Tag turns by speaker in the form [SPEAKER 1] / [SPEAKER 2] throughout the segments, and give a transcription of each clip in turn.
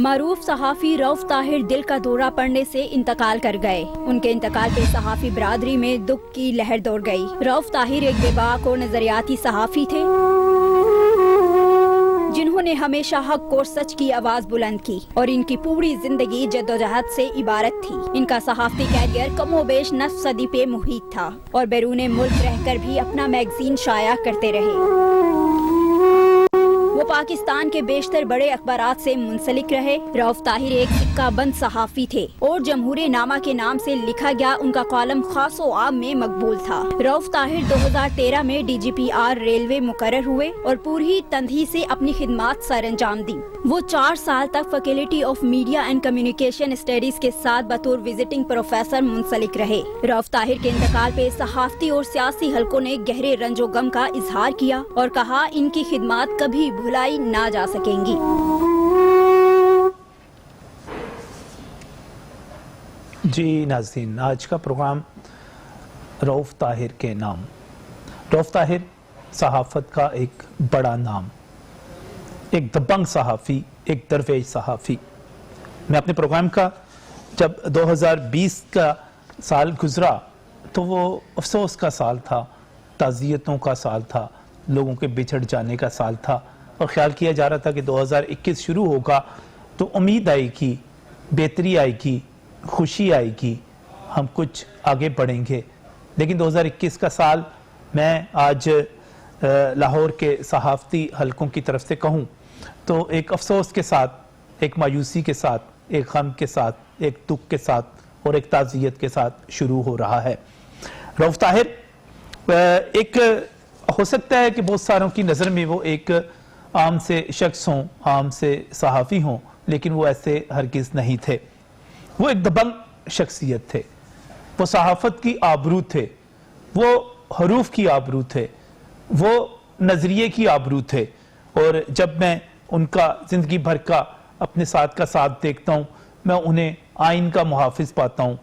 [SPEAKER 1] معروف صحافی رؤف طاہر دل کا دورہ پڑنے سے انتقال کر گئے۔ ان کے انتقال پہ صحافی برادری میں دکھ کی لہر دوڑ گئی۔ رؤف طاہر ایک بے باک اور نظریاتی صحافی تھے جنہوں نے ہمیشہ حق اور سچ کی آواز بلند کی، اور ان کی پوری زندگی جدوجہد سے عبارت تھی۔ ان کا صحافتی کیریئر کم و بیش نصف صدی پہ محیط تھا، اور بیرون ملک رہ کر بھی اپنا میگزین شائع کرتے رہے۔ وہ پاکستان کے بیشتر بڑے اخبارات سے منسلک رہے۔ رؤف طاہر ایک سکہ بند صحافی تھے، اور جمہوری نامہ کے نام سے لکھا گیا ان کا کالم خاص و عام میں مقبول تھا۔ رؤف طاہر 2013 میں DGPR ریلوے مقرر ہوئے اور پوری تندہی سے اپنی خدمات سر انجام دی۔ وہ 4 سال تک faculty of media and communication studies کے ساتھ بطور وزٹنگ پروفیسر منسلک رہے۔ رؤف طاہر کے انتقال پہ صحافتی اور سیاسی حلقوں نے گہرے رنج و غم کا اظہار کیا اور کہا ان کی خدمات کبھی بھلائی نہ جا سکیں گی۔
[SPEAKER 2] جی ناظرین، آج کا پروگرام رؤف طاہر کے نام۔ رؤف طاہر صحافت کا ایک بڑا نام، ایک دبنگ صحافی، ایک درویش صحافی۔ میں اپنے پروگرام کا جب 2020 کا سال گزرا تو وہ افسوس کا سال تھا، تعزیتوں کا سال تھا، لوگوں کے بچھڑ جانے کا سال تھا، اور خیال کیا جا رہا تھا کہ 2021 شروع ہوگا تو امید آئے گی، بہتری آئے گی، خوشی آئے گی، ہم کچھ آگے بڑھیں گے۔ لیکن 2021 کا سال میں آج لاہور کے صحافتی حلقوں کی طرف سے کہوں تو ایک افسوس کے ساتھ، ایک مایوسی کے ساتھ، ایک غم کے ساتھ، ایک دکھ کے ساتھ اور ایک تعزیت کے ساتھ شروع ہو رہا ہے۔ رؤف طاہر ایک ہو سکتا ہے کہ بہت ساروں کی نظر میں وہ ایک عام سے شخص ہوں، عام سے صحافی ہوں، لیکن وہ ایسے ہرگز نہیں تھے۔ وہ ایک دبنگ شخصیت تھے، وہ صحافت کی آبرو تھے، وہ حروف کی آبرو تھے، وہ نظریے کی آبرو تھے، اور جب میں ان کا زندگی بھر کا اپنے ساتھ کا ساتھ دیکھتا ہوں، میں انہیں آئین کا محافظ پاتا ہوں،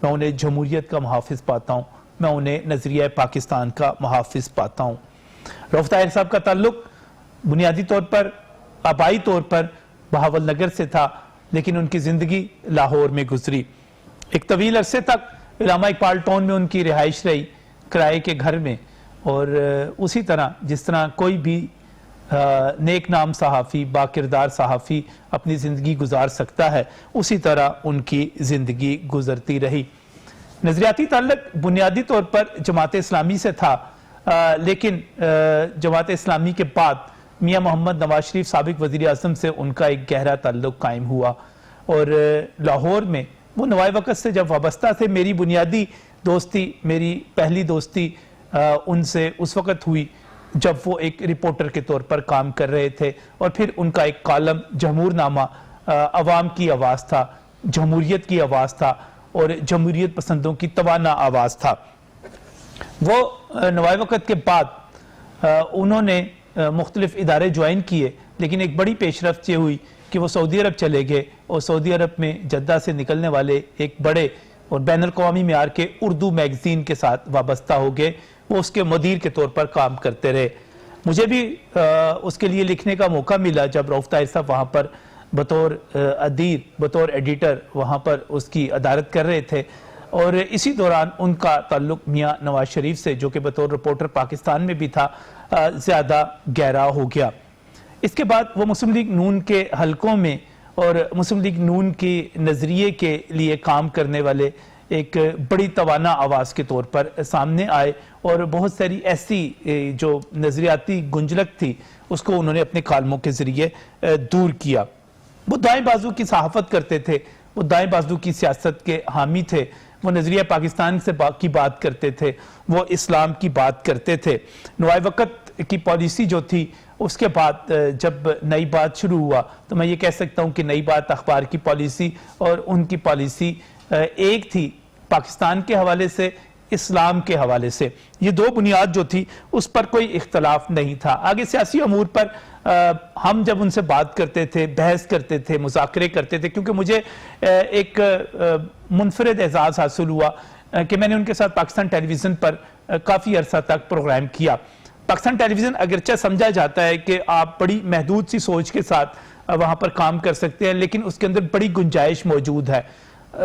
[SPEAKER 2] میں انہیں جمہوریت کا محافظ پاتا ہوں، میں انہیں نظریہ پاکستان کا محافظ پاتا ہوں۔ رؤف طاہر صاحب کا تعلق بنیادی طور پر، آبائی طور پر بہاول نگر سے تھا، لیکن ان کی زندگی لاہور میں گزری۔ ایک طویل عرصے تک علامہ اقبال ٹاؤن میں ان کی رہائش رہی، کرائے کے گھر میں، اور اسی طرح جس طرح کوئی بھی نیک نام صحافی، با کردار صحافی اپنی زندگی گزار سکتا ہے، اسی طرح ان کی زندگی گزرتی رہی۔ نظریاتی تعلق بنیادی طور پر جماعت اسلامی سے تھا، لیکن جماعت اسلامی کے بعد میاں محمد نواز شریف سابق وزیر اعظم سے ان کا ایک گہرا تعلق قائم ہوا، اور لاہور میں وہ نوائے وقت سے جب وابستہ تھے، میری بنیادی دوستی، میری پہلی دوستی ان سے اس وقت ہوئی جب وہ ایک رپورٹر کے طور پر کام کر رہے تھے، اور پھر ان کا ایک کالم جمہور نامہ عوام کی آواز تھا، جمہوریت کی آواز تھا، اور جمہوریت پسندوں کی توانا آواز تھا۔ وہ نوائے وقت کے بعد انہوں نے مختلف ادارے جوائن کیے، لیکن ایک بڑی پیش رفت یہ ہوئی کہ وہ سعودی عرب چلے گئے، اور سعودی عرب میں جدہ سے نکلنے والے ایک بڑے اور بین الاقوامی معیار کے اردو میگزین کے ساتھ وابستہ ہو گئے۔ وہ اس کے مدیر کے طور پر کام کرتے رہے۔ مجھے بھی اس کے لیے لکھنے کا موقع ملا جب رؤف طاہر صاحب وہاں پر بطور ادیر، بطور ایڈیٹر وہاں پر اس کی ادارت کر رہے تھے، اور اسی دوران ان کا تعلق میاں نواز شریف سے، جو کہ بطور رپورٹر پاکستان میں بھی تھا، زیادہ گہرا ہو گیا۔ اس کے بعد وہ مسلم لیگ نون کے حلقوں میں اور مسلم لیگ نون کے نظریے کے لیے کام کرنے والے ایک بڑی توانا آواز کے طور پر سامنے آئے، اور بہت ساری ایسی جو نظریاتی گنجلک تھی اس کو انہوں نے اپنے کالموں کے ذریعے دور کیا۔ وہ دائیں بازو کی صحافت کرتے تھے، وہ دائیں بازو کی سیاست کے حامی تھے، وہ نظریہ پاکستان کی بات کرتے تھے، وہ اسلام کی بات کرتے تھے۔ نوائے وقت کی پالیسی جو تھی، اس کے بعد جب نئی بات شروع ہوا تو میں یہ کہہ سکتا ہوں کہ نئی بات اخبار کی پالیسی اور ان کی پالیسی ایک تھی، پاکستان کے حوالے سے، اسلام کے حوالے سے۔ یہ دو بنیاد جو تھی اس پر کوئی اختلاف نہیں تھا۔ آگے سیاسی امور پر ہم جب ان سے بات کرتے تھے، بحث کرتے تھے، مذاکرے کرتے تھے، کیونکہ مجھے ایک منفرد اعزاز حاصل ہوا کہ میں نے ان کے ساتھ پاکستان ٹیلی ویژن پر کافی عرصہ تک پروگرام کیا۔ پاکستان ٹیلی ویژن اگرچہ سمجھا جاتا ہے کہ آپ بڑی محدود سی سوچ کے ساتھ وہاں پر کام کر سکتے ہیں، لیکن اس کے اندر بڑی گنجائش موجود ہے۔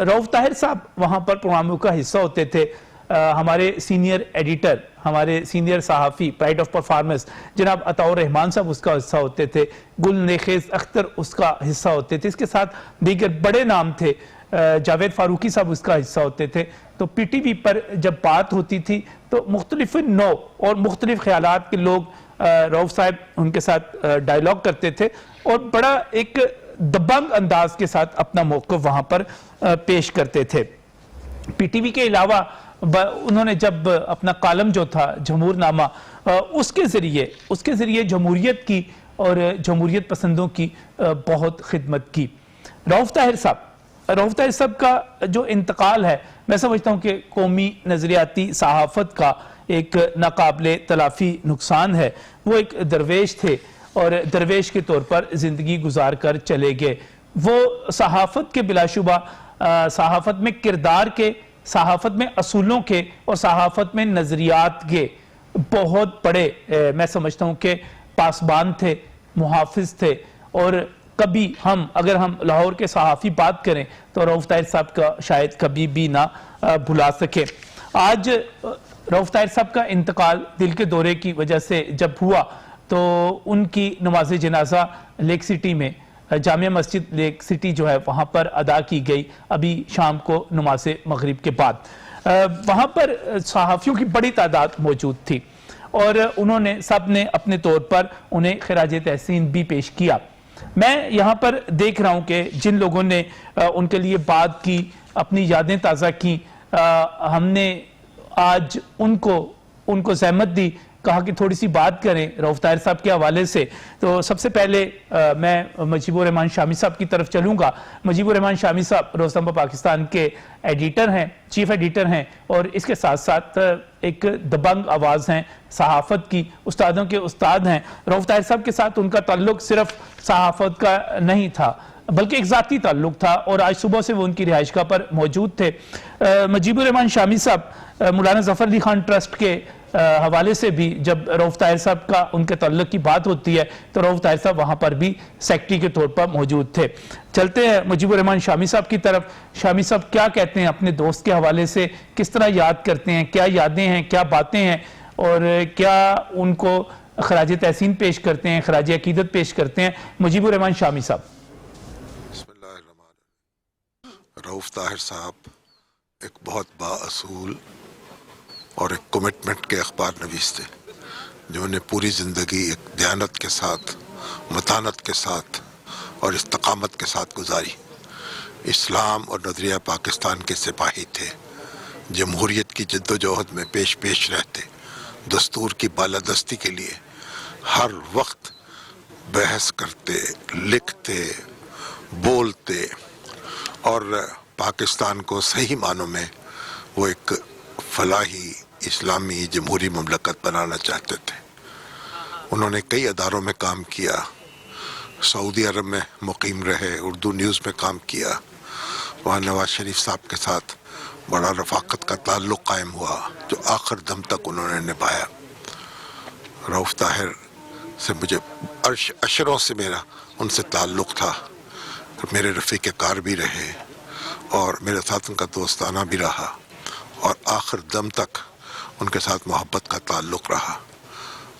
[SPEAKER 2] رؤف طاہر صاحب وہاں پر پروگراموں کا حصہ ہوتے تھے، ہمارے سینئر ایڈیٹر، ہمارے سینئر صحافی، پرائڈ آف پرفارمنس جناب عطاء الرحمان صاحب اس کا حصہ ہوتے تھے، گل نیخیز اختر اس کا حصہ ہوتے تھے، اس کے ساتھ دیگر بڑے نام تھے، جاوید فاروقی صاحب اس کا حصہ ہوتے تھے۔ تو پی ٹی وی پر جب بات ہوتی تھی تو مختلف نوع اور مختلف خیالات کے لوگ رؤف صاحب ان کے ساتھ ڈائیلاگ کرتے تھے اور بڑا ایک دبنگ انداز کے ساتھ اپنا موقف وہاں پر پیش کرتے تھے۔ پی ٹی وی کے علاوہ انہوں نے جب اپنا کالم جو تھا جمہور نامہ، اس کے ذریعے جمہوریت کی اور جمہوریت پسندوں کی بہت خدمت کی۔ رؤف طاہر صاحب کا جو انتقال ہے، میں سمجھتا ہوں کہ قومی نظریاتی صحافت کا ایک ناقابل تلافی نقصان ہے۔ وہ ایک درویش تھے اور درویش کے طور پر زندگی گزار کر چلے گئے۔ وہ صحافت کے بلا شبہ صحافت میں کردار کے، صحافت میں اصولوں کے اور صحافت میں نظریات کے بہت بڑے میں سمجھتا ہوں کہ پاسبان تھے، محافظ تھے، اور کبھی اگر ہم لاہور کے صحافی بات کریں تو رؤف طاہر صاحب کا شاید کبھی بھی نہ بھلا سکے۔ آج رؤف طاہر صاحب کا انتقال دل کے دورے کی وجہ سے جب ہوا تو ان کی نماز جنازہ لیک سٹی میں، جامع مسجد لیک سٹی جو ہے وہاں پر ادا کی گئی ابھی شام کو نماز مغرب کے بعد۔ وہاں پر صحافیوں کی بڑی تعداد موجود تھی اور انہوں نے سب نے اپنے طور پر انہیں خراج تحسین بھی پیش کیا۔ میں یہاں پر دیکھ رہا ہوں کہ جن لوگوں نے ان کے لیے بات کی، اپنی یادیں تازہ کی، ہم نے آج ان کو زحمت دی، کہا کہ تھوڑی سی بات کریں رؤف طاہر صاحب کے حوالے سے۔ تو سب سے پہلے میں مجیب الرحمان شامی صاحب کی طرف چلوں گا۔ مجیب الرحمان شامی صاحب روزنامہ پاکستان کے ایڈیٹر ہیں، چیف ایڈیٹر ہیں، اور اس کے ساتھ ساتھ ایک دبنگ آواز ہیں صحافت کی، استادوں کے استاد ہیں۔ رؤف طاہر صاحب کے ساتھ ان کا تعلق صرف صحافت کا نہیں تھا بلکہ ایک ذاتی تعلق تھا، اور آج صبح سے وہ ان کی رہائش گاہ پر موجود تھے۔ مجیب الرحمان شامی صاحب، مولانا ظفر علی خان ٹرسٹ کے حوالے سے بھی جب رؤف طاہر صاحب کا ان کے تعلق کی بات ہوتی ہے تو رؤف طاہر صاحب وہاں پر بھی سیکرٹری کے طور پر موجود تھے۔ چلتے ہیں مجیب الرحمان شامی صاحب کی طرف۔ شامی صاحب کیا کہتے ہیں اپنے دوست کے حوالے سے، کس طرح یاد کرتے ہیں، کیا یادیں ہیں، کیا باتیں ہیں، اور کیا ان کو خراج تحسین پیش کرتے ہیں، خراج عقیدت پیش کرتے ہیں؟ مجیب الرحمان شامی صاحب۔
[SPEAKER 3] بسم اللہ الرحمن الرحیم۔ رؤف طاہر صاحب ایک بہت بااصول اور ایک کمٹمنٹ کے اخبار نویس تھے، جنہوں نے پوری زندگی ایک دیانت کے ساتھ، متانت کے ساتھ اور استقامت کے ساتھ گزاری۔ اسلام اور نظریہ پاکستان کے سپاہی تھے، جمہوریت کی جد و جہد میں پیش رہتے، دستور کی بالادستی کے لیے ہر وقت بحث کرتے، لکھتے، بولتے، اور پاکستان کو صحیح معنوں میں وہ ایک فلاحی اسلامی جمہوری مملکت بنانا چاہتے تھے۔ انہوں نے کئی اداروں میں کام کیا، سعودی عرب میں مقیم رہے، اردو نیوز میں کام کیا، وہاں نواز شریف صاحب کے ساتھ بڑا رفاقت کا تعلق قائم ہوا جو آخر دم تک انہوں نے نبھایا۔ رؤف طاہر سے مجھے اشروں سے میرا ان سے تعلق تھا، میرے رفیق کار بھی رہے اور میرے ساتھ ان کا دوستانہ بھی رہا، اور آخر دم تک ان کے ساتھ محبت کا تعلق رہا۔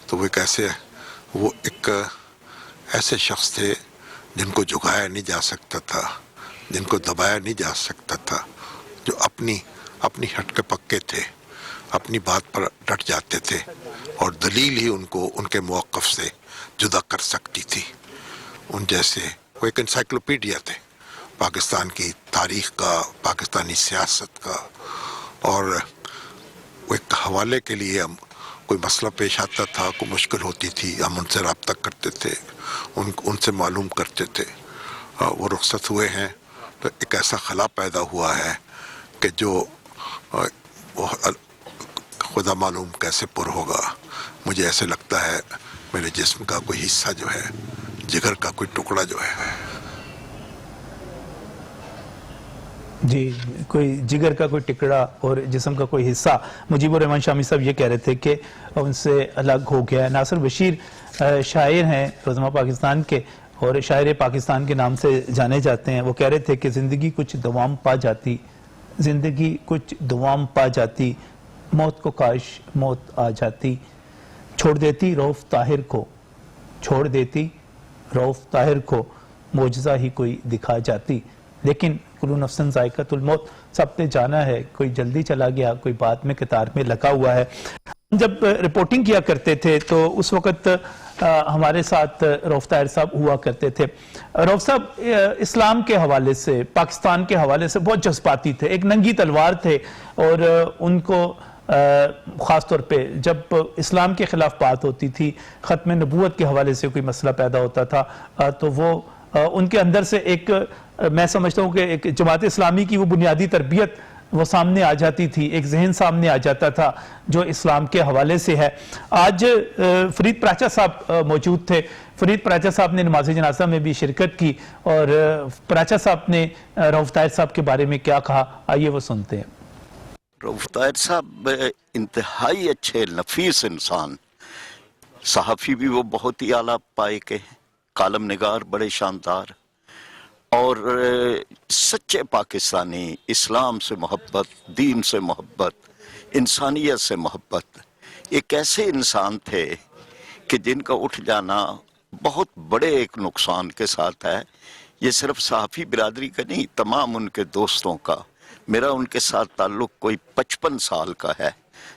[SPEAKER 3] تو وہ ایک ایسے شخص تھے جن کو جھکایا نہیں جا سکتا تھا، جن کو دبایا نہیں جا سکتا تھا، جو اپنی ہٹ کے پکے تھے، اپنی بات پر ڈٹ جاتے تھے، اور دلیل ہی ان کو ان کے موقف سے جدا کر سکتی تھی۔ ان جیسے وہ ایک انسائکلوپیڈیا تھے پاکستان کی تاریخ کا، پاکستانی سیاست کا، اور وہ ایک حوالے کے لیے ہم کوئی مسئلہ پیش آتا تھا، کوئی مشکل ہوتی تھی، ہم ان سے رابطہ کرتے تھے، ان سے معلوم کرتے تھے۔ وہ رخصت ہوئے ہیں تو ایک ایسا خلا پیدا ہوا ہے کہ جو خدا معلوم کیسے پر ہوگا۔ مجھے ایسے لگتا ہے میرے جسم کا کوئی حصہ جو ہے، جگر کا کوئی ٹکڑا جو ہے،
[SPEAKER 2] جی، کوئی جگر کا کوئی ٹکڑا اور جسم کا کوئی حصہ۔ مجیب الرحمان شامی صاحب یہ کہہ رہے تھے کہ ان سے الگ ہو گیا ہے۔ ناصر بشیر شاعر ہیں روزنامہ پاکستان کے، اور شاعر پاکستان کے نام سے جانے جاتے ہیں. وہ کہہ رہے تھے کہ زندگی کچھ دوام پا جاتی, زندگی کچھ دوام پا جاتی, موت کو کاش موت آ جاتی, چھوڑ دیتی رؤف طاہر کو, چھوڑ دیتی رؤف طاہر کو, معجزہ ہی کوئی دکھا جاتی. لیکن کل نفس ذائقۃ الموت, سب نے جانا ہے, کوئی جلدی چلا گیا, کوئی بعد میں قطار میں لگا ہوا ہے. جب رپورٹنگ کیا کرتے تھے تو اس وقت ہمارے ساتھ رؤف طاہر صاحب ہوا کرتے تھے. رؤف صاحب اسلام کے حوالے سے, پاکستان کے حوالے سے بہت جذباتی تھے, ایک ننگی تلوار تھے, اور ان کو خاص طور پہ جب اسلام کے خلاف بات ہوتی تھی, ختم نبوت کے حوالے سے کوئی مسئلہ پیدا ہوتا تھا, تو وہ ان کے اندر سے ایک, میں سمجھتا ہوں کہ ایک جماعت اسلامی کی وہ بنیادی تربیت وہ سامنے آ جاتی تھی, ایک ذہن سامنے آ جاتا تھا جو اسلام کے حوالے سے ہے. آج فرید پراچا صاحب موجود تھے. فرید پراچا صاحب نے نماز جنازہ میں بھی شرکت کی, اور پراچا صاحب نے رؤف طاہر صاحب کے بارے میں کیا کہا, آئیے وہ سنتے ہیں.
[SPEAKER 4] رؤف طاہر صاحب انتہائی اچھے نفیس انسان, صحافی بھی وہ بہت ہی اعلیٰ پائے کے, کالم نگار بڑے شاندار, اور سچے پاکستانی, اسلام سے محبت, دین سے محبت, انسانیت سے محبت. ایک ایسے انسان تھے کہ جن کا اٹھ جانا بہت بڑے ایک نقصان کے ساتھ ہے. یہ صرف صحافی برادری کا نہیں, تمام ان کے دوستوں کا. میرا ان کے ساتھ تعلق کوئی 55 سال کا ہے.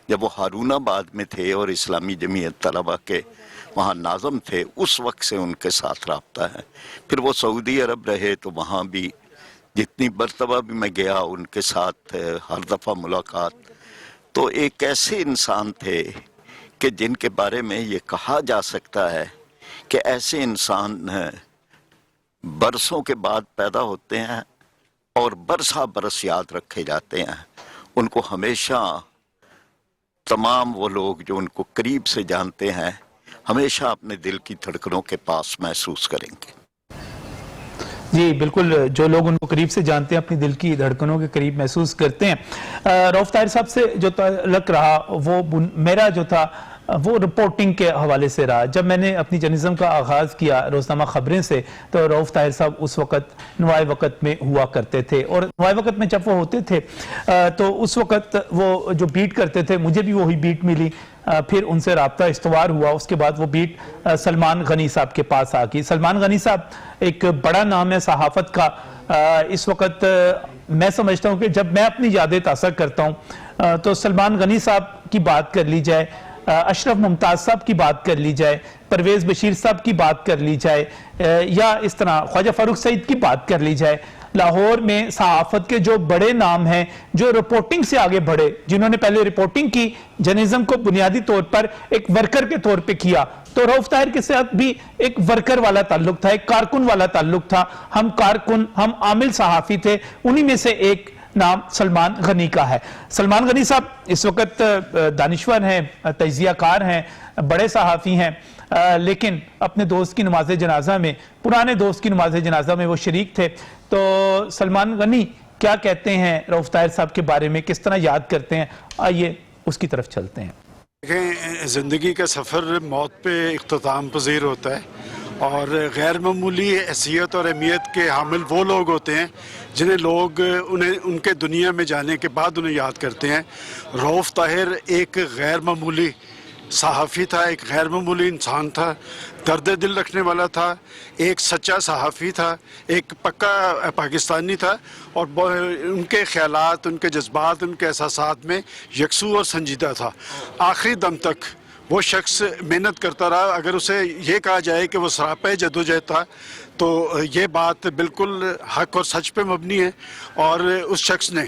[SPEAKER 4] جب وہ ہارون آباد میں تھے اور اسلامی جمعیت طلبہ کے وہاں ناظم تھے, اس وقت سے ان کے ساتھ رابطہ ہے. پھر وہ سعودی عرب رہے تو وہاں بھی جتنی مرتبہ بھی میں گیا ان کے ساتھ ہر دفعہ ملاقات. تو ایک ایسے انسان تھے کہ جن کے بارے میں یہ کہا جا سکتا ہے کہ ایسے انسان برسوں کے بعد پیدا ہوتے ہیں اور برسہ برس یاد رکھے جاتے ہیں. ان کو ہمیشہ تمام وہ لوگ جو ان کو قریب سے جانتے ہیں ہمیشہ اپنے دل کی دھڑکنوں کے پاس محسوس کریں گے.
[SPEAKER 2] جی بالکل, جو لوگ ان کو قریب سے جانتے ہیں اپنی دل کی دھڑکنوں کے قریب محسوس کرتے ہیں. رؤف طاہر صاحب سے جو تعلق رہا وہ میرا جو تھا وہ رپورٹنگ کے حوالے سے رہا. جب میں نے اپنی جرنلزم کا آغاز کیا روزنامہ خبریں سے, تو رؤف طاہر صاحب اس وقت نوائے وقت میں ہوا کرتے تھے, اور نوائے وقت میں جب وہ ہوتے تھے تو اس وقت وہ جو بیٹ کرتے تھے, مجھے بھی وہی بیٹ ملی. پھر ان سے رابطہ استوار ہوا, اس کے بعد وہ بیٹ سلمان غنی صاحب کے پاس آ گئی. سلمان غنی صاحب ایک بڑا نام ہے صحافت کا. اس وقت میں سمجھتا ہوں کہ جب میں اپنی یادیں تازہ کرتا ہوں تو سلمان غنی صاحب کی بات کر لی جائے, اشرف ممتاز صاحب کی بات کر لی جائے, پرویز بشیر صاحب کی بات کر لی جائے, یا اس طرح خواجہ فاروق سعید کی بات کر لی جائے, لاہور میں صحافت کے جو بڑے نام ہیں جو رپورٹنگ سے آگے بڑھے, جنہوں نے پہلے رپورٹنگ کی, جرنلزم کو بنیادی طور پر ایک ورکر کے طور پہ کیا, تو رؤف طاہر کے ساتھ بھی ایک ورکر والا تعلق تھا, ایک کارکن والا تعلق تھا. ہم کارکن, ہم عامل صحافی تھے. انہی میں سے ایک نام سلمان غنی کا ہے. سلمان غنی صاحب اس وقت دانشور ہیں, تجزیہ کار ہیں, بڑے صحافی ہیں, لیکن اپنے دوست کی نماز جنازہ میں, پرانے دوست کی نماز جنازہ میں وہ شریک تھے. تو سلمان غنی کیا کہتے ہیں رؤف طاہر صاحب کے بارے میں, کس طرح یاد کرتے ہیں, آئیے اس کی طرف چلتے ہیں.
[SPEAKER 5] دیکھیں, زندگی کا سفر موت پہ اختتام پذیر ہوتا ہے, اور غیر معمولی حیثیت اور اہمیت کے حامل وہ لوگ ہوتے ہیں جنہیں لوگ ان کے دنیا میں جانے کے بعد انہیں یاد کرتے ہیں. رؤف طاہر ایک غیر معمولی صحافی تھا, ایک غیر معمولی انسان تھا, درد دل رکھنے والا تھا, ایک سچا صحافی تھا, ایک پکا پاکستانی تھا, اور ان کے خیالات, ان کے جذبات, ان کے احساسات میں یکسو اور سنجیدہ تھا. آخری دم تک وہ شخص محنت کرتا رہا. اگر اسے یہ کہا جائے کہ وہ سراپے جدوجہد تھا تو یہ بات بالکل حق اور سچ پہ مبنی ہے. اور اس شخص نے,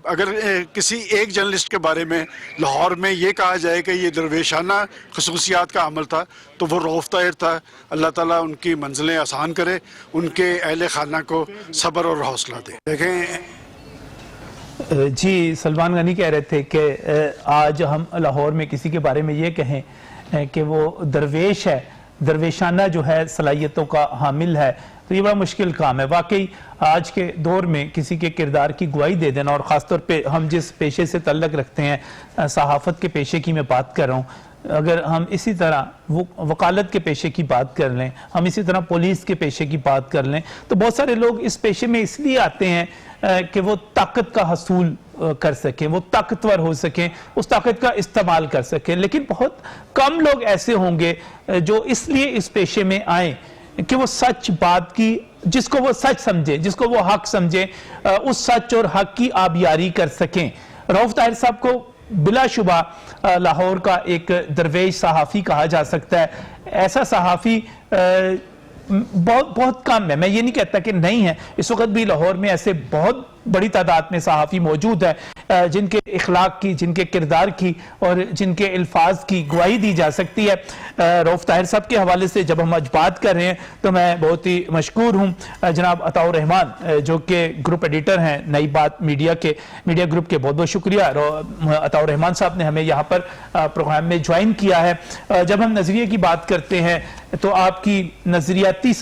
[SPEAKER 5] اگر کسی ایک جرنلسٹ کے بارے میں لاہور میں یہ کہا جائے کہ یہ درویشانہ خصوصیات کا عمل تھا تو وہ رؤف طاہر تھا. اللہ تعالیٰ ان کی منزلیں آسان کرے, ان کے اہل خانہ کو صبر اور حوصلہ دے. دیکھیں
[SPEAKER 2] جی, سلمان غنی کہہ رہے تھے کہ آج ہم لاہور میں کسی کے بارے میں یہ کہیں کہ وہ درویش ہے, درویشانہ جو ہے صلاحیتوں کا حامل ہے, تو یہ بڑا مشکل کام ہے. واقعی آج کے دور میں کسی کے کردار کی گواہی دے دینا, اور خاص طور پہ ہم جس پیشے سے تعلق رکھتے ہیں, صحافت کے پیشے کی میں بات کر رہا ہوں, اگر ہم اسی طرح وکالت کے پیشے کی بات کر لیں, ہم اسی طرح پولیس کے پیشے کی بات کر لیں, تو بہت سارے لوگ اس پیشے میں اس لیے آتے ہیں کہ وہ طاقت کا حصول کر سکیں, وہ طاقتور ہو سکیں, اس طاقت کا استعمال کر سکیں. لیکن بہت کم لوگ ایسے ہوں گے جو اس لیے اس پیشے میں آئیں کہ وہ سچ بات کی, جس کو وہ سچ سمجھے, جس کو وہ حق سمجھے, اس سچ اور حق کی آبیاری کر سکیں. رؤف طاہر صاحب کو بلا شبہ لاہور کا ایک درویش صحافی کہا جا سکتا ہے. ایسا صحافی بہت کم ہے, میں یہ نہیں کہتا کہ نہیں ہے, اس وقت بھی لاہور میں ایسے بہت بڑی تعداد میں صحافی موجود ہے جن کے اخلاق کی, جن کے کردار کی اور جن کے الفاظ کی گواہی دی جا سکتی ہے. رؤف طاہر صاحب کے حوالے سے جب ہم آج بات کر رہے ہیں تو میں بہت ہی مشکور ہوں جناب عطاء الرحمان جو کہ گروپ ایڈیٹر ہیں نئی بات میڈیا گروپ کے. بہت بہت شکریہ عطاء الرحمان صاحب نے ہمیں یہاں پر پروگرام میں جوائن کیا ہے. جب ہم نظریے کی بات کرتے ہیں تو آپ کی نظریاتی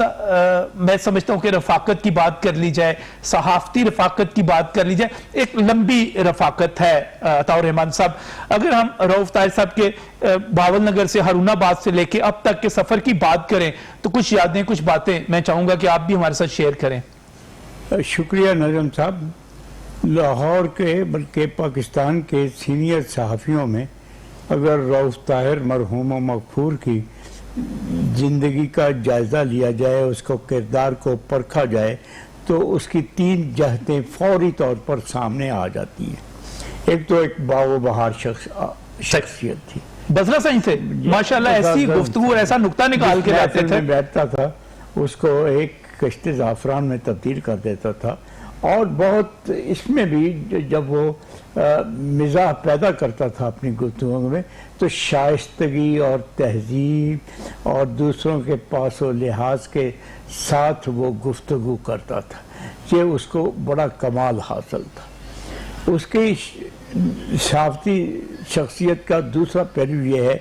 [SPEAKER 2] میں سمجھتا ہوں کہ رفاقت کی بات کر لی جائے, صحافتی رفاقت کی بات کر لی جائے, ایک لمبی رفاقت ہے عطاء الرحمان صاحب. اگر ہم رؤف طاہر صاحب کے باول نگر سے ہارون آباد سے لے کے اب تک کے سفر کی بات کریں تو کچھ یادیں, کچھ باتیں میں چاہوں گا کہ آپ بھی ہمارے ساتھ شیئر کریں.
[SPEAKER 6] شکریہ نظم صاحب. لاہور کے بلکہ پاکستان کے سینئر صحافیوں میں اگر رؤف طاہر مرحوم و مغفور کی زندگی کا جائزہ لیا جائے, اس کو کردار کو پرکھا جائے تو اس کی 3 جہتیں فوری طور پر سامنے آ جاتی ہیں. ایک تو ایک باغ و بہار شخصیت تھی,
[SPEAKER 2] بزرہ سائن سے ماشاءاللہ ایسی گفتگو اور ایسا نقطہ نکال کے لاتے تھے,
[SPEAKER 6] بیٹھتا تھا اس کو ایک کشت زعفران میں تبدیل کر دیتا تھا. اور بہت اس میں بھی جب وہ مزاح پیدا کرتا تھا اپنی گفتگو میں تو شائستگی اور تہذیب اور دوسروں کے پاس و لحاظ کے ساتھ وہ گفتگو کرتا تھا. یہ اس کو بڑا کمال حاصل تھا. اس کی صحافتی شخصیت کا دوسرا پہلو یہ ہے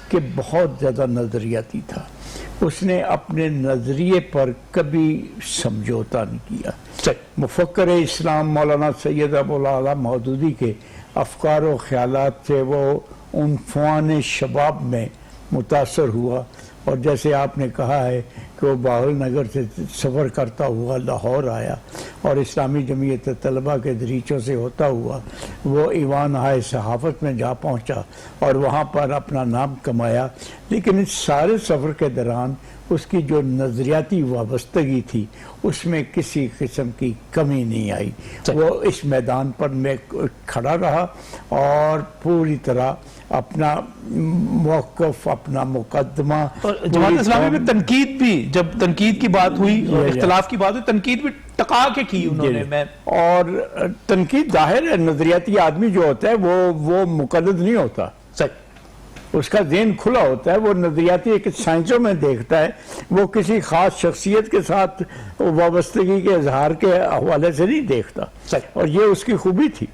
[SPEAKER 6] کہ بہت زیادہ نظریاتی تھا. اس نے اپنے نظریے پر کبھی سمجھوتا نہیں کیا. مفکر اسلام مولانا سید ابو الاعلی مودودی کے افکار و خیالات سے وہ عنفوان شباب میں متاثر ہوا, اور جیسے آپ نے کہا ہے کہ وہ باول نگر سے سفر کرتا ہوا لاہور آیا اور اسلامی جمعیت طلبہ کے دریچوں سے ہوتا ہوا وہ ایوان ہائے صحافت میں جا پہنچا اور وہاں پر اپنا نام کمایا. لیکن اس سارے سفر کے دوران اس کی جو نظریاتی وابستگی تھی اس میں کسی قسم کی کمی نہیں آئی. وہ اس میدان پر میں کھڑا رہا اور پوری طرح اپنا موقف, اپنا مقدمہ.
[SPEAKER 2] جماعت اسلامی میں تنقید بھی, جب تنقید کی بات ہوئی اور اختلاف کی بات ہوئی, تنقید بھی ٹکا کے کی انہوں نے.
[SPEAKER 6] اور تنقید ظاہر ہے, نظریاتی آدمی جو ہوتا ہے وہ مقلد نہیں ہوتا, اس کا ذہن کھلا ہوتا ہے, وہ نظریاتی ایک سائنسوں میں دیکھتا ہے, وہ کسی خاص شخصیت کے ساتھ وابستگی کے اظہار کے حوالے سے نہیں دیکھتا. اور یہ اس کی خوبی تھی.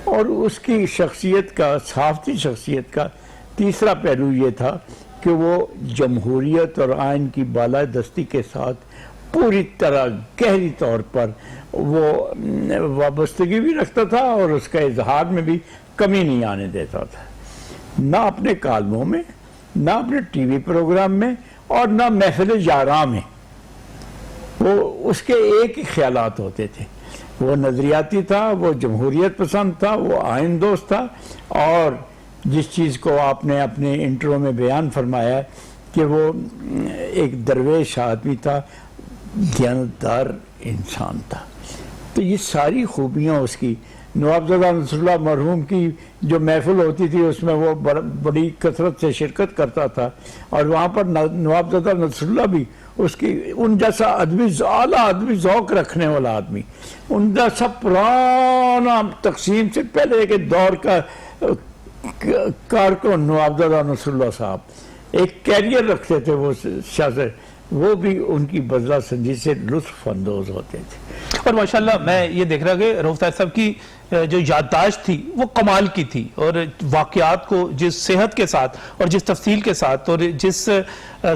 [SPEAKER 6] اور اس کی شخصیت کا, صحافتی شخصیت کا تیسرا پہلو یہ تھا کہ وہ جمہوریت اور آئین کی بالادستی کے ساتھ پوری طرح گہری طور پر وہ وابستگی بھی رکھتا تھا اور اس کا اظہار میں بھی کمی نہیں آنے دیتا تھا. نہ اپنے کالموں میں, نہ اپنے ٹی وی پروگرام میں, اور نہ محفل یاراں میں وہ اس کے ایک ہی خیالات ہوتے تھے. وہ نظریاتی تھا, وہ جمہوریت پسند تھا, وہ آئین دوست تھا, اور جس چیز کو آپ نے اپنے انٹرو میں بیان فرمایا کہ وہ ایک درویش آدمی تھا, دیانتدار انسان تھا. تو یہ ساری خوبیاں اس کی. نوابزادہ نصر اللہ مرحوم کی جو محفل ہوتی تھی اس میں وہ بڑی کثرت سے شرکت کرتا تھا, اور وہاں پر نوابزادہ نصر اللہ بھی اس کی ان جیسا اعلیٰ ادبی ذوق رکھنے والا آدمی, ان جیسا پرانا تقسیم سے پہلے کے دور کا کارکن نوابزادہ نصر اللہ صاحب, ایک کیریئر رکھتے تھے وہ سیاست, وہ بھی ان کی بزلہ سنجی سے لطف اندوز ہوتے تھے.
[SPEAKER 2] اور ماشاءاللہ میں یہ دیکھ رہا کہ رؤف طاہر صاحب کی جو یادداشت تھی وہ کمال کی تھی, اور واقعات کو جس صحت کے ساتھ اور جس تفصیل کے ساتھ اور جس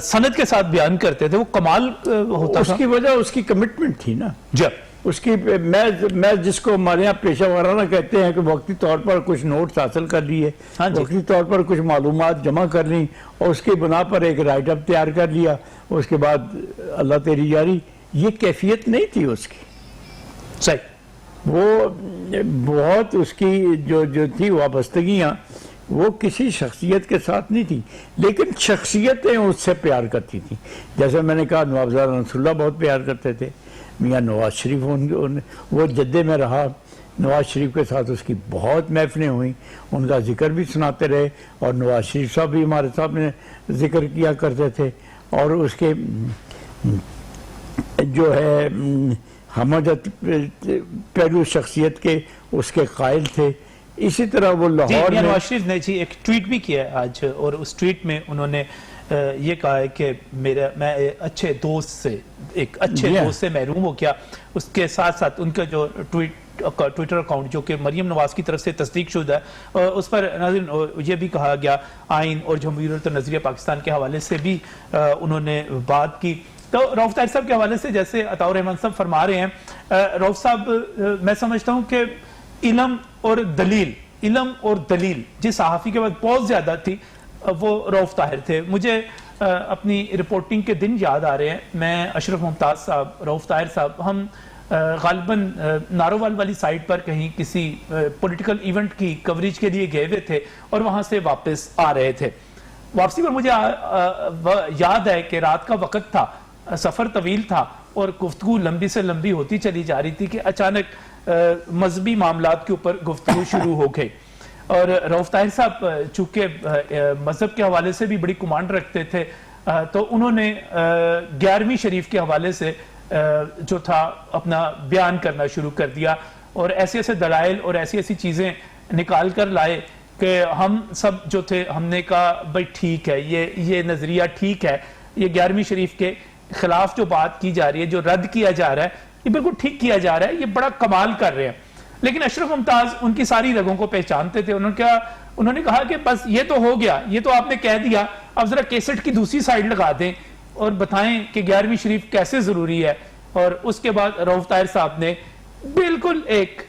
[SPEAKER 2] سند کے ساتھ بیان کرتے تھے وہ کمال ہوتا تھا.
[SPEAKER 6] اس کی وجہ اس کی کمٹمنٹ تھی نا.
[SPEAKER 2] جی
[SPEAKER 6] اس کی میں جس کو ہمارے یہاں پیشہ ورانہ کہتے ہیں کہ وقتی طور پر کچھ نوٹس حاصل کر لیے،
[SPEAKER 2] ہاں جی،
[SPEAKER 6] وقتی طور پر کچھ معلومات جمع کر لیں اور اس کی بنا پر ایک رائٹ اپ تیار کر لیا، اس کے بعد اللہ تیری جاری، یہ کیفیت نہیں تھی اس کی.
[SPEAKER 2] صحیح.
[SPEAKER 6] وہ بہت اس کی جو تھی وابستگیاں وہ کسی شخصیت کے ساتھ نہیں تھی، لیکن شخصیتیں اس سے پیار کرتی تھیں. جیسے میں نے کہا نواب زادہ نصر اللہ بہت پیار کرتے تھے. میاں نواز شریف وہ جدے میں رہا، نواز شریف کے ساتھ اس کی بہت محفلیں ہوئیں، ان کا ذکر بھی سناتے رہے، اور نواز شریف صاحب بھی ہمارے سامنے ذکر کیا کرتے تھے، اور اس کے جو ہے ہمدرد پہلو شخصیت کے اس کے قائل تھے. اسی طرح وہ لاہور میں
[SPEAKER 2] نواز شریف نے جی ایک ٹویٹ بھی کیا ہے آج، اور اس ٹویٹ میں انہوں نے یہ کہا ہے کہ میں اچھے دوست سے محروم ہو گیا. اس کے ساتھ ساتھ ان کا جو ٹویٹر اکاؤنٹ جو کہ مریم نواز کی طرف سے تصدیق شدہ ہے، اس پر ناظرین یہ بھی کہا گیا آئین اور جمہوریت و نظریہ پاکستان کے حوالے سے بھی انہوں نے بات کی. تو رؤوف طاہر صاحب کے حوالے سے جیسے عطاء الرحمان صاحب فرما رہے ہیں، رؤوف صاحب میں سمجھتا ہوں کہ علم اور دلیل جس صحافی کے بعد بہت زیادہ تھی وہ رؤوف طاہر تھے. مجھے اپنی رپورٹنگ کے دن یاد آ رہے ہیں، میں اشرف ممتاز صاحب، رؤوف طاہر صاحب، ہم غالباً نارووال والی سائٹ پر کہیں کسی پولیٹیکل ایونٹ کی کوریج کے لیے گئے ہوئے تھے اور وہاں سے واپس آ رہے تھے. واپسی پر مجھے یاد ہے کہ رات کا وقت تھا، سفر طویل تھا اور گفتگو لمبی سے لمبی ہوتی چلی جا رہی تھی کہ اچانک مذہبی معاملات کے اوپر گفتگو شروع ہو گئی. اور رؤوف طاہر صاحب چونکہ مذہب کے حوالے سے بھی بڑی کمانڈ رکھتے تھے، تو انہوں نے 11ویں شریف کے حوالے سے جو تھا اپنا بیان کرنا شروع کر دیا، اور ایسے ایسے دلائل اور ایسی ایسی چیزیں نکال کر لائے کہ ہم سب جو تھے ہم نے کہا بھائی ٹھیک ہے، یہ نظریہ ٹھیک ہے، یہ 11ویں شریف کے خلاف جو بات کی جا رہی ہے، جو رد کیا جا رہا ہے، یہ بالکل ٹھیک کیا جا رہا ہے، یہ بڑا کمال کر رہے ہیں. لیکن اشرف ممتاز ان کی ساری رگوں کو پہچانتے تھے. انہوں نے کہا کہ بس یہ تو ہو گیا، یہ تو آپ نے کہہ دیا، اب ذرا کیسٹ کی دوسری سائیڈ لگا دیں اور بتائیں کہ 11ویں شریف کیسے ضروری ہے. اور اس کے بعد رؤوف طاہر صاحب نے بالکل ایک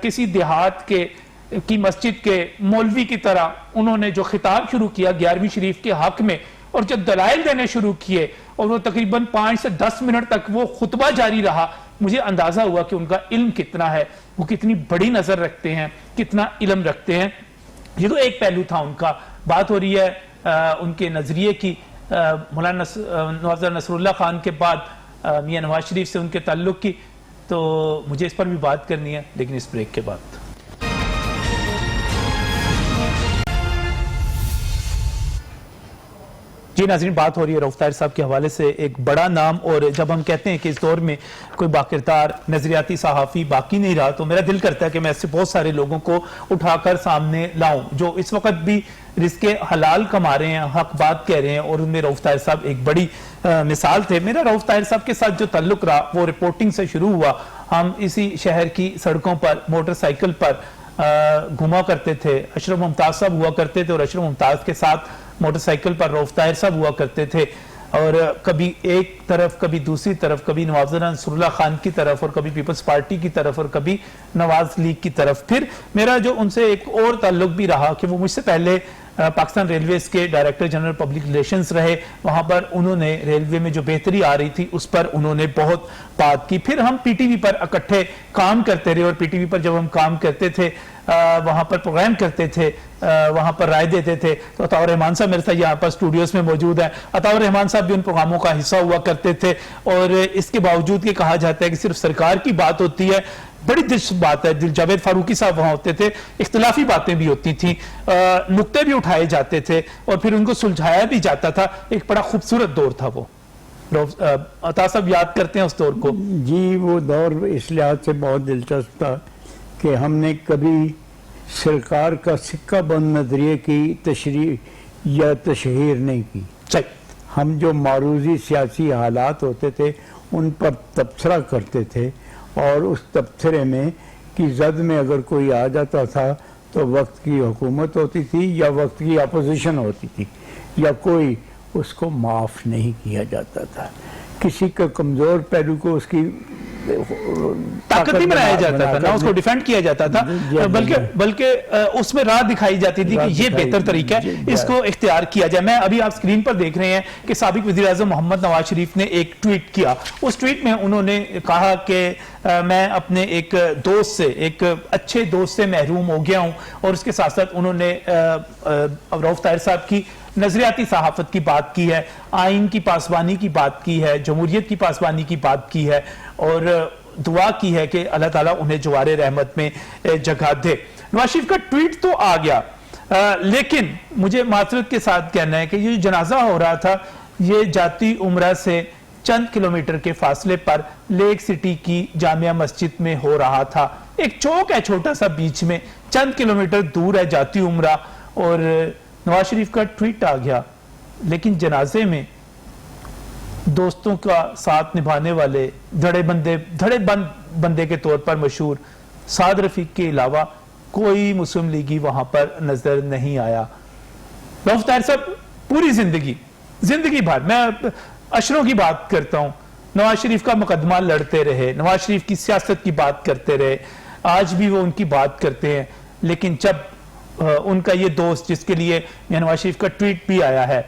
[SPEAKER 2] کسی دیہات کی مسجد کے مولوی کی طرح انہوں نے جو خطاب شروع کیا 11ویں شریف کے حق میں، اور جب دلائل دینے شروع کیے اور وہ تقریباً 5 سے 10 منٹ تک وہ خطبہ جاری رہا، مجھے اندازہ ہوا کہ ان کا علم کتنا ہے، وہ کتنی بڑی نظر رکھتے ہیں، کتنا علم رکھتے ہیں. یہ تو ایک پہلو تھا ان کا. بات ہو رہی ہے ان کے نظریے کی. مولانا نواب زادہ نصر اللہ خان کے بعد میاں نواز شریف سے ان کے تعلق کی، تو مجھے اس پر بھی بات کرنی ہے، لیکن اس بریک کے بعد. جی ناظرین، بات ہو رہی ہے رؤوف طاہر صاحب کے حوالے سے ایک بڑا نام، اور جب ہم کہتے ہیں کہ اس دور میں کوئی باکردار نظریاتی صحافی باقی نہیں رہا، تو میرا دل کرتا ہے کہ میں ایسے بہت سارے لوگوں کو اٹھا کر سامنے لاؤں جو اس وقت بھی رزق حلال کما رہے ہیں، حق بات کہہ رہے ہیں، اور ان میں رؤوف طاہر صاحب ایک بڑی مثال تھے. میرا رؤوف طاہر صاحب کے ساتھ جو تعلق رہا وہ رپورٹنگ سے شروع ہوا. ہم اسی شہر کی سڑکوں پر موٹر سائیکل پر گھوما کرتے تھے. اشرف ممتاز صاحب ہوا کرتے تھے اور اشرف ممتاز کے ساتھ موٹر سائیکل پر رؤوف طاہر صاحب ہوا کرتے تھے، اور کبھی ایک طرف کبھی دوسری طرف، کبھی نواب زادہ نصر اللہ خان کی طرف اور کبھی پیپلز پارٹی کی طرف اور کبھی نواز لیگ کی طرف. پھر میرا جو ان سے ایک اور تعلق بھی رہا کہ وہ مجھ سے پہلے پاکستان ریلویز کے ڈائریکٹر جنرل پبلک ریلیشنز رہے. وہاں پر انہوں نے ریلوے میں جو بہتری آ رہی تھی اس پر انہوں نے بہت بات کی. پھر ہم پی ٹی وی پر اکٹھے کام کرتے رہے، اور پی ٹی وی پر جب ہم کام کرتے تھے وہاں پر پروگرام کرتے تھے، وہاں پر رائے دیتے تھے. تو عطاء الرحمان صاحب میرے ساتھ یہاں پر اسٹوڈیوز میں موجود ہیں. عطاء الرحمان صاحب بھی ان پروگراموں کا حصہ ہوا کرتے تھے، اور اس کے باوجود یہ کہا جاتا ہے کہ صرف سرکار کی بات ہوتی ہے. بڑی دلچسپ بات ہے، جاوید فاروقی صاحب وہاں ہوتے تھے، اختلافی باتیں بھی ہوتی تھیں، نقطے بھی اٹھائے جاتے تھے اور پھر ان کو سلجھایا بھی جاتا تھا. ایک بڑا خوبصورت دور تھا وہ. عطا صاحب یاد کرتے ہیں اس دور کو؟
[SPEAKER 6] جی وہ دور اس لحاظ سے بہت دلچسپ تھا کہ ہم نے کبھی سرکار کا سکہ بند نظریے کی تشریح یا تشہیر نہیں کی. ہم جو معروضی سیاسی حالات ہوتے تھے ان پر تبصرہ کرتے تھے، اور اس تبصرے میں کی زد میں اگر کوئی آ جاتا تھا تو وقت کی حکومت ہوتی تھی یا وقت کی اپوزیشن ہوتی تھی، یا کوئی اس کو معاف نہیں کیا جاتا تھا. کسی کا کمزور پہلو کو اس کی
[SPEAKER 2] طاقتی بنایا جاتا تھا، نہ اس کو ڈیفینڈ کیا جاتا تھا، بلکہ اس میں راہ دکھائی جاتی تھی کہ یہ بہتر طریقہ ہے، اس کو اختیار کیا جائے۔ میں ابھی آپ سکرین پر دیکھ رہے ہیں کہ سابق وزیر اعظم محمد نواز شریف نے ایک ٹویٹ کیا، اس ٹویٹ میں انہوں نے کہا کہ میں اپنے ایک دوست سے، ایک اچھے دوست سے محروم ہو گیا ہوں، اور اس کے ساتھ ساتھ انہوں نے رؤف طاہر صاحب کی نظریاتی صحافت کی بات کی ہے، آئین کی پاسبانی کی بات کی ہے، جمہوریت کی پاسبانی کی بات کی ہے، اور دعا کی ہے کہ اللہ تعالیٰ انہیں جوار رحمت میں جگہ دے۔ نواز شریف کا ٹویٹ تو آ گیا، لیکن مجھے معذرت کے ساتھ کہنا ہے کہ یہ جنازہ ہو رہا تھا، یہ جاتی عمرہ سے چند کلومیٹر کے فاصلے پر لیک سٹی کی جامعہ مسجد میں ہو رہا تھا۔ ایک چوک ہے چھوٹا سا بیچ میں، چند کلومیٹر دور ہے جاتی عمرہ، اور نواز شریف کا ٹویٹ آ گیا، لیکن جنازے میں دوستوں کا ساتھ نبھانے والے دھڑے بند بندے کے طور پر مشہور سعد رفیق کے علاوہ کوئی مسلم لیگی وہاں پر نظر نہیں آیا۔ رؤف طاہر صاحب پوری زندگی بھر، میں اشروں کی بات کرتا ہوں، نواز شریف کا مقدمہ لڑتے رہے، نواز شریف کی سیاست کی بات کرتے رہے، آج بھی وہ ان کی بات کرتے ہیں، لیکن جب ان کا یہ دوست جس کے لیے نواز شریف کا ٹویٹ بھی آیا ہے،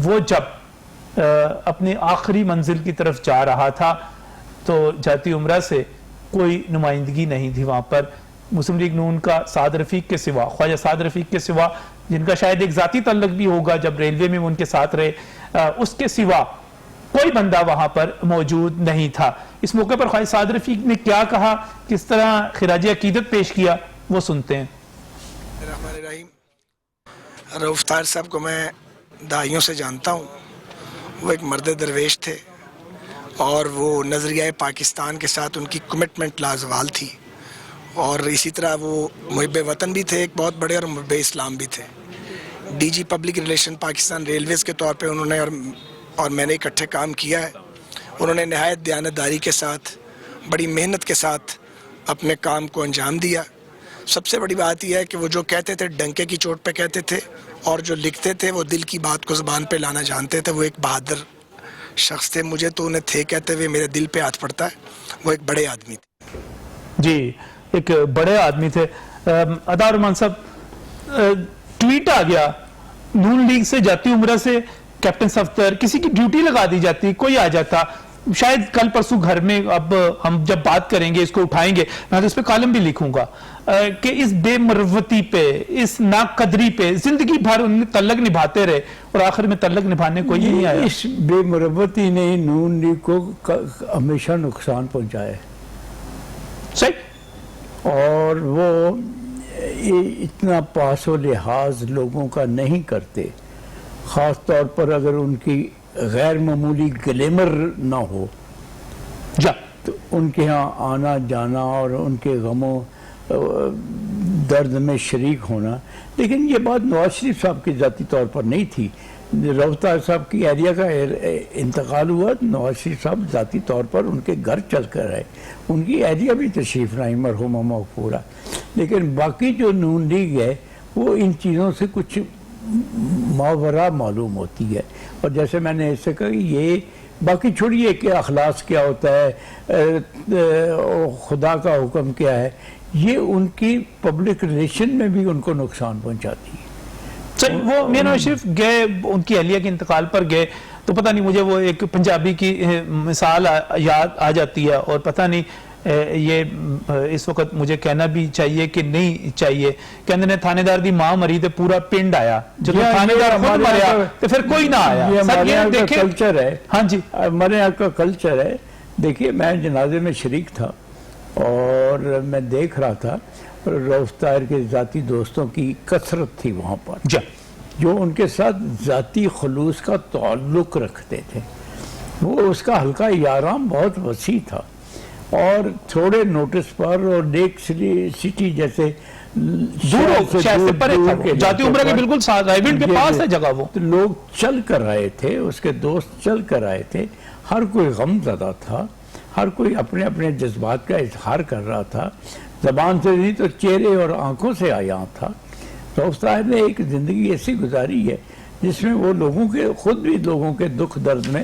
[SPEAKER 2] وہ جب اپنی آخری منزل کی طرف جا رہا تھا تو جاتی عمرہ سے کوئی نمائندگی نہیں تھی وہاں پر۔ مسلم لیگ نون کا سعد رفیق کے سوا، خواجہ سعد رفیق کے سوا، جن کا شاید ایک ذاتی تعلق بھی ہوگا جب ریلوے میں ان کے ساتھ رہے، اس کے سوا کوئی بندہ وہاں پر موجود نہیں تھا۔ اس موقع پر خواجہ سعد رفیق نے کیا کہا، کس طرح خراج عقیدت پیش کیا، وہ سنتے ہیں۔
[SPEAKER 7] الرحمن الرحیم۔ رؤف طاہر صاحب کو میں دہائیوں سے جانتا ہوں، وہ ایک مرد درویش تھے، اور وہ نظریہ پاکستان کے ساتھ ان کی کمٹمنٹ لازوال تھی، اور اسی طرح وہ محب وطن بھی تھے ایک بہت بڑے، اور محب اسلام بھی تھے۔ D G public relation Pakistan railways کے طور پہ انہوں نے اور میں نے اکٹھے کام کیا ہے۔ انہوں نے نہایت دیانتداری کے ساتھ، بڑی محنت کے ساتھ اپنے کام کو انجام دیا۔ سب سے بڑی بات یہ ہے کہ وہ جو کہتے تھے ڈنکے کی چوٹ پہ کہتے تھے، اور جو لکھتے تھے وہ دل کی بات کو زبان پہ لانا جانتے تھے۔ وہ ایک بہادر شخص تھے، مجھے تو انہیں تھے کہتے ہوئے میرے دل پہ ہاتھ پڑتا ہے، وہ ایک بڑے آدمی تھے۔
[SPEAKER 2] جی، ایک بڑے آدمی تھے۔ عطا رحمان صاحب، ٹویٹ آ گیا نون لیگ سے، جاتی عمرہ سے کیپٹن صفدر، کسی کی ڈیوٹی لگا دی جاتی، کوئی آ جاتا، شاید کل پرسوں گھر میں، اب ہم جب بات کریں گے اس کو اٹھائیں گے، میں تو اس پہ کالم بھی لکھوں گا کہ اس بے مروتی پہ، اس ناقدری پہ زندگی بھر ان تعلق نبھاتے رہے، اور آخر میں تعلق نبھانے کوئی نہیں آیا۔
[SPEAKER 6] اس بے مروتی نے نون لیگ کو ہمیشہ نقصان پہنچایا ہے،
[SPEAKER 2] صحیح،
[SPEAKER 6] اور وہ اتنا پاس و لحاظ لوگوں کا نہیں کرتے، خاص طور پر اگر ان کی غیر معمولی گلیمر نہ ہو تو ان کے ہاں آنا جانا اور ان کے غم و درد میں شریک ہونا۔ لیکن یہ بات نواز شریف صاحب کی ذاتی طور پر نہیں تھی۔ رؤف طاہر صاحب کی ایریا کا انتقال ہوا، نواز شریف صاحب ذاتی طور پر ان کے گھر چل کر آئے، ان کی ایریا بھی تشریف لائی، مرحومہ مغفورہ۔ لیکن باقی جو نون لیگ ہے وہ ان چیزوں سے کچھ ماورا معلوم ہوتی ہے، اور جیسے میں نے اس سے کہا، یہ باقی چھوڑیے کہ اخلاص کیا ہوتا ہے، خدا کا حکم کیا ہے، یہ ان کی پبلک ریلیشن میں بھی ان کو نقصان پہنچاتی ہے۔
[SPEAKER 2] وہ میاں نواز شریف گئے، ان کی اہلیہ کے انتقال پر گئے تو پتہ نہیں، مجھے وہ ایک پنجابی کی مثال یاد آ جاتی ہے، اور پتہ نہیں یہ اس وقت مجھے کہنا بھی چاہیے کہ نہیں چاہیے، کہنے نے تھانے دار دی ماں مری تے پورا پنڈ آیا، جب تھانے دار خود مریا تو پھر کوئی نہ آیا۔
[SPEAKER 6] ہمارے یہاں کا کلچر ہے،
[SPEAKER 2] ہاں جی،
[SPEAKER 6] ہمارے یہاں کا کلچر ہے۔ دیکھیے، میں جنازے میں شریک تھا اور میں دیکھ رہا تھا رؤف طاہر کے ذاتی دوستوں کی کثرت تھی وہاں پر، جو ان کے ساتھ ذاتی خلوص کا تعلق رکھتے تھے۔ وہ اس کا حلقہ یارام بہت وسیع تھا، اور تھوڑے نوٹس پر، اور لیک سٹی جیسے
[SPEAKER 2] جاتی عمرہ کے بالکل ساتھ رائیونڈ کے پاس ہے جگہ، وہ
[SPEAKER 6] لوگ چل کر آئے تھے، اس کے دوست چل کر آئے تھے، ہر کوئی غم زدہ تھا، ہر کوئی اپنے اپنے جذبات کا اظہار کر رہا تھا، زبان سے نہیں تو چہرے اور آنکھوں سے آیا تھا۔ رؤف طاہر نے ایک زندگی ایسی گزاری ہے جس میں وہ لوگوں کے، خود بھی لوگوں کے دکھ درد میں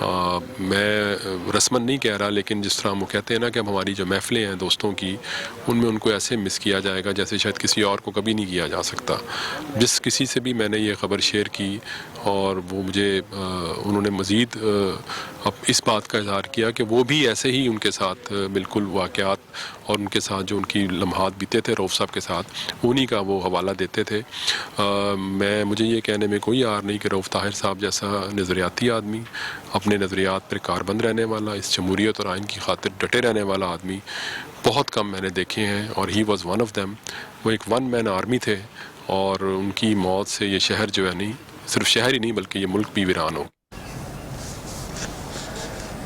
[SPEAKER 8] میں رسمن نہیں کہہ رہا، لیکن جس طرح ہم کہتے ہیں نا کہ اب ہماری جو محفلیں ہیں دوستوں کی، ان میں ان کو ایسے مس کیا جائے گا جیسے شاید کسی اور کو کبھی نہیں کیا جا سکتا. جس کسی سے بھی میں نے یہ خبر شیئر کی اور وہ مجھے انہوں نے مزید اس بات کا اظہار کیا کہ وہ بھی ایسے ہی ان کے ساتھ بالکل واقعات اور ان کے ساتھ جو ان کی لمحات بیتے تھے رؤف صاحب کے ساتھ، انہی کا وہ حوالہ دیتے تھے. مجھے یہ کہنے میں کوئی عار نہیں کہ رؤف طاہر صاحب جیسا نظریاتی آدمی، اپنے نظریات پر کاربند رہنے والا، اس جمہوریت اور آئین کی خاطر ڈٹے رہنے والا آدمی بہت کم میں نے دیکھے ہیں، اور he was one of them. وہ ایک ون مین آرمی تھے، اور ان کی موت سے یہ شہر جو ہے نہیں، صرف شہر ہی نہیں بلکہ یہ ملک بھی ویران ہو.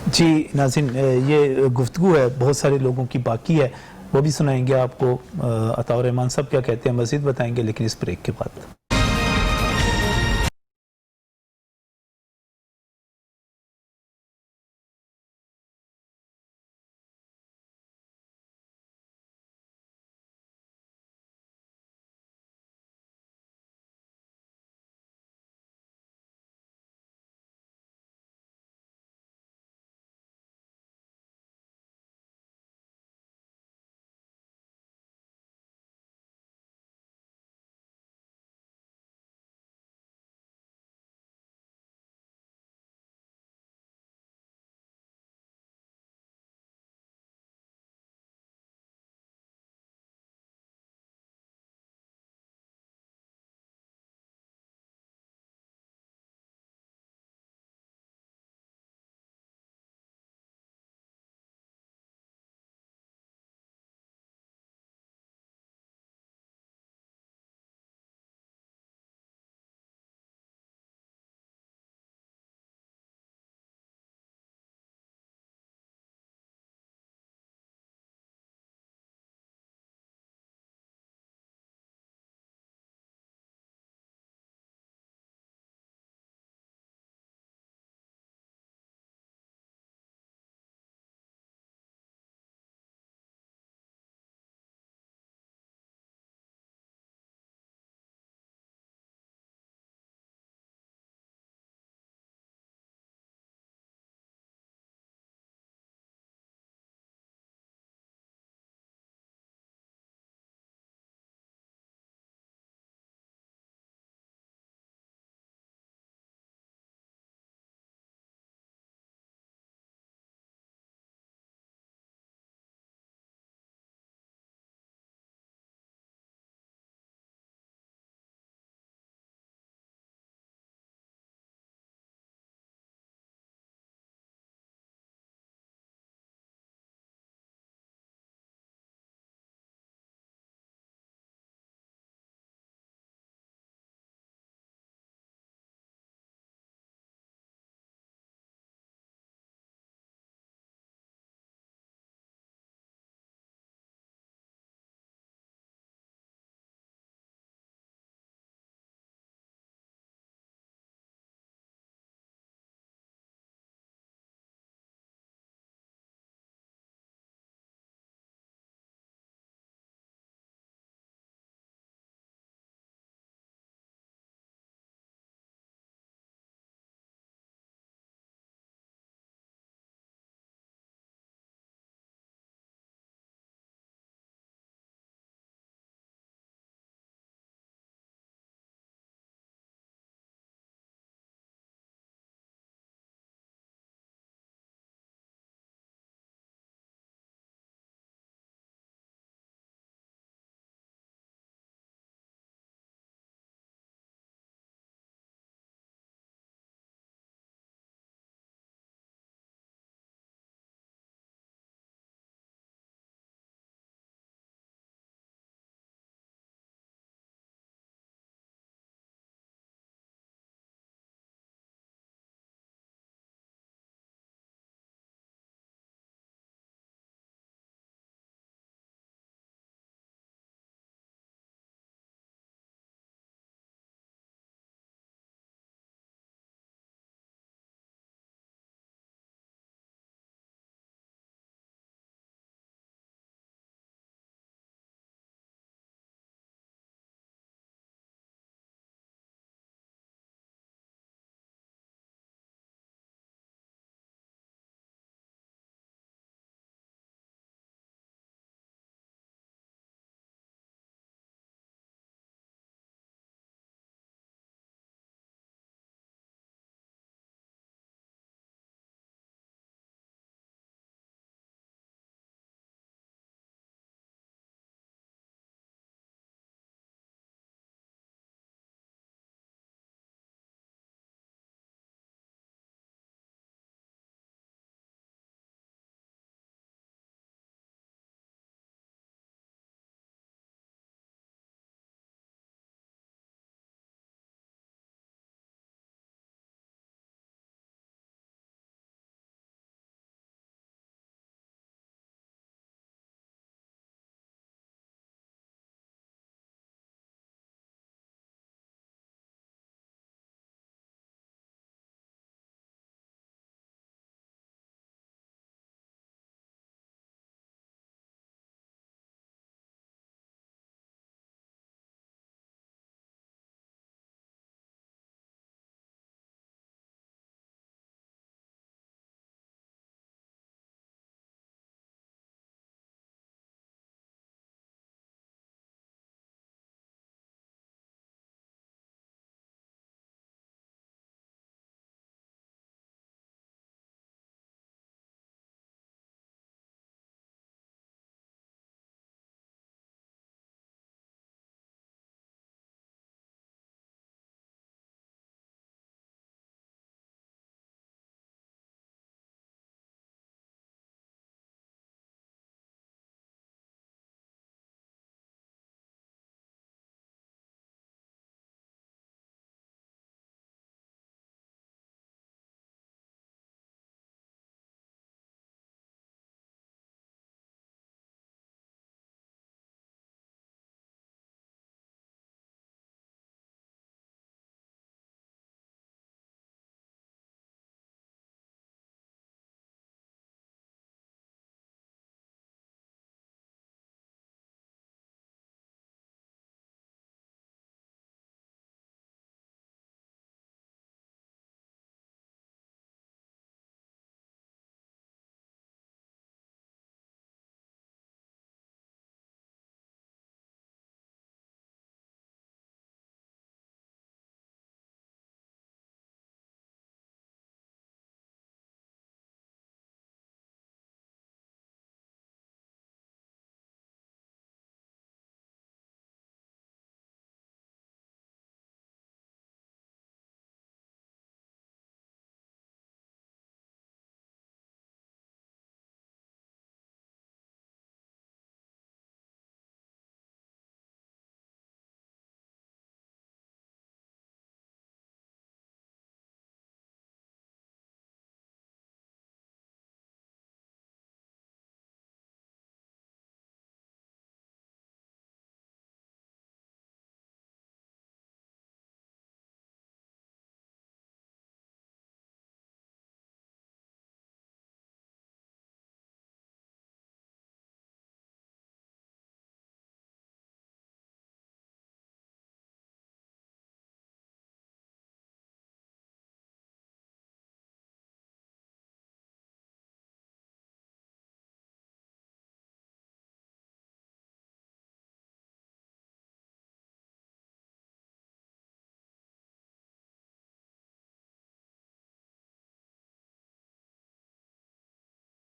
[SPEAKER 2] جی ناظرین، یہ گفتگو ہے بہت سارے لوگوں کی باقی ہے، وہ بھی سنائیں گے آپ کو. عطاء الرحمان صاحب کیا کہتے ہیں مزید بتائیں گے، لیکن اس بریک کے بعد.